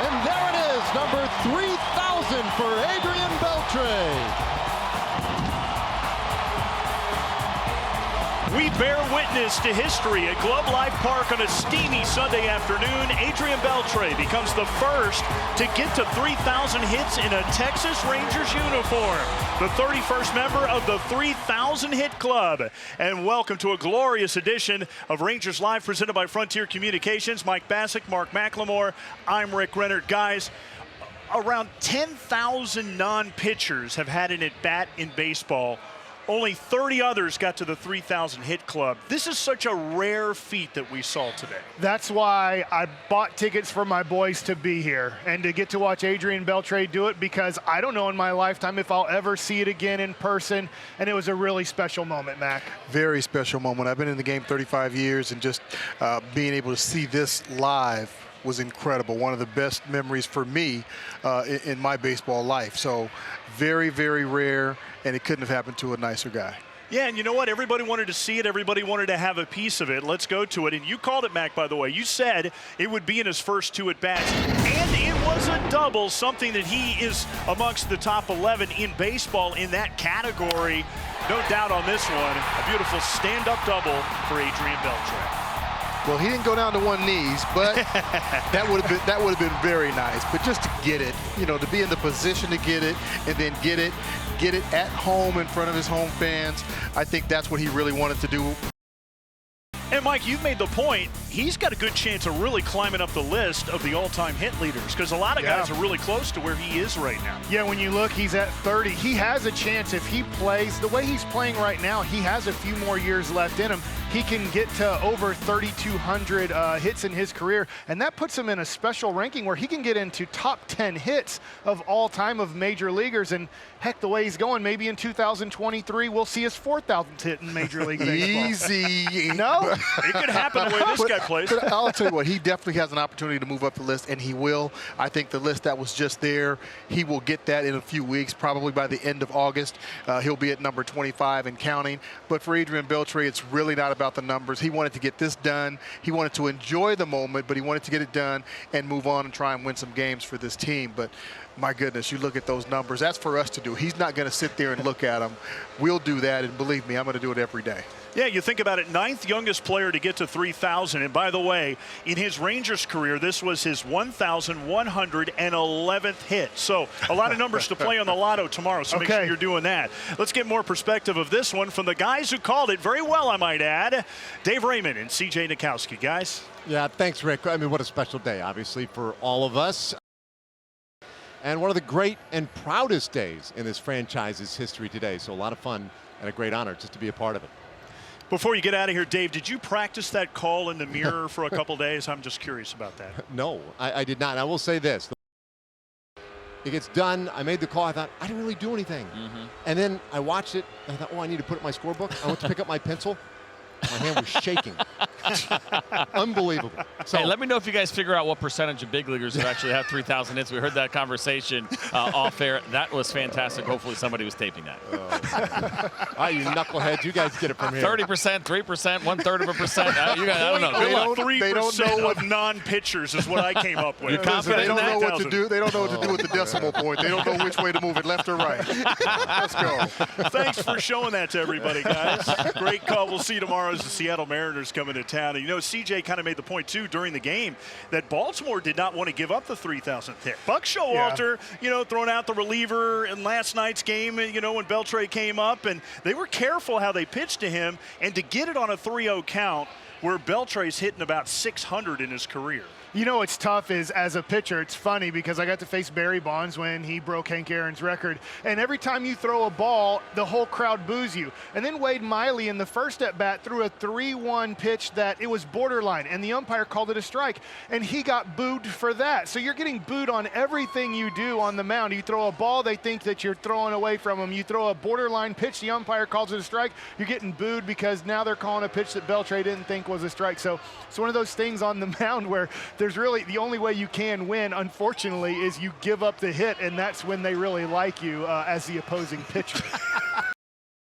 And there it is, number 3,000 for Adrian Beltre. We bear witness to history at Globe Life Park on a steamy Sunday afternoon. Adrian Beltre becomes the first to get to 3,000 hits in a Texas Rangers uniform. The 31st member of the 3,000 hit club. And welcome to a glorious edition of Rangers Live presented by Frontier Communications. Mike Bassick, Mark McLemore, I'm Rick Renner. Guys, around 10,000 non-pitchers have had an at-bat in baseball. Only 30 others got to the 3,000 hit club. This is such a rare feat that we saw today. That's why I bought tickets for my boys to be here and to get to watch Adrian Beltre do it, because I don't know in my lifetime if I'll ever see it again in person, and it was a really special moment, Mac. Very special moment. I've been in the game 35 years, and just being able to see this live was incredible. One of the best memories for me in my baseball life. So very, very rare, and it couldn't have happened to a nicer guy. Yeah, and you know what? Everybody wanted to see it. Everybody wanted to have a piece of it. Let's go to it. And you called it, Mac, by the way. You said it would be in his first two at-bats. And it was a double, something that he is amongst the top 11 in baseball in that category. No doubt on this one. A beautiful stand-up double for Adrian Beltre. Well, he didn't go down to one knees, but that would have been very nice. But just to get it, you know, to be in the position to get it, and then get it at home in front of his home fans, I think that's what he really wanted to do. And Mike, you've made the point, he's got a good chance of really climbing up the list of the all-time hit leaders, because a lot of guys are really close to where he is right now. Yeah, when you look, he's at 30. He has a chance if he plays the way he's playing right now. He has a few more years left in him. He can get to over 3,200 hits in his career, and that puts him in a special ranking where he can get into top 10 hits of all time of major leaguers. And heck, the way he's going, maybe in 2023 we'll see his 4,000th hit in Major League Baseball. Easy. No? It could happen the way this guy plays. But I'll tell you what, he definitely has an opportunity to move up the list, and he will. I think the list that was just there, he will get that in a few weeks, probably by the end of August. He'll be at number 25 and counting. But for Adrian Beltre, it's really not about the numbers. He wanted to get this done. He wanted to enjoy the moment, but he wanted to get it done and move on and try and win some games for this team. But my goodness, you look at those numbers. That's for us to do. He's not going to sit there and look at them. We'll do that, and believe me, I'm going to do it every day. Yeah, you think about it, ninth youngest player to get to 3,000. And by the way, in his Rangers career, this was his 1,111th hit. So a lot of numbers to play on the lotto tomorrow, so make sure you're doing that. Let's get more perspective of this one from the guys who called it very well, I might add. Dave Raymond and CJ Nikowski. Guys? Yeah, thanks, Rick. I mean, what a special day, obviously, for all of us. And one of the great and proudest days in this franchise's history today. So a lot of fun and a great honor just to be a part of it. Before you get out of here, Dave, did you practice that call in the mirror for a couple days? I'm just curious about that. No, I did not. And I will say this. It gets done. I made the call. I thought, I didn't really do anything. And then I watched it. And I thought, oh, I need to put it in my scorebook. I went to pick up my pencil. My hand was shaking. Unbelievable. So, hey, let me know if you guys figure out what percentage of big leaguers would actually have 3,000 hits. We heard that conversation off air. That was fantastic. Hopefully somebody was taping that. You knuckleheads, you guys get it from here. 30%, 3%, 1/3 of a percent. You guys, I don't know. Good luck. 3% of non-pitchers is what I came up with. You're confident they don't in that? know what to do. They don't know what to do with the decimal point. They don't know which way to move it, left or right. Let's go. Thanks for showing that to everybody, guys. Great call. We'll see you tomorrow as the Seattle Mariners come into town. And you know, CJ kind of made the point, too, during the game that Baltimore did not want to give up the 3,000th hit. Buck Showalter, you know, throwing out the reliever in last night's game, you know, when Beltre came up, and they were careful how they pitched to him, and to get it on a 3-0 count where Beltre's hitting about 600 in his career. You know what's tough is, as a pitcher, it's funny because I got to face Barry Bonds when he broke Hank Aaron's record. And every time you throw a ball, the whole crowd boos you. And then Wade Miley in the first at-bat threw a 3-1 pitch that it was borderline, and the umpire called it a strike. And he got booed for that. So you're getting booed on everything you do on the mound. You throw a ball, they think that you're throwing away from them. You throw a borderline pitch, the umpire calls it a strike. You're getting booed because now they're calling a pitch that Beltre didn't think was a strike. So it's one of those things on the mound where there's really the only way you can win, unfortunately, is you give up the hit, and that's when they really like you as the opposing pitcher.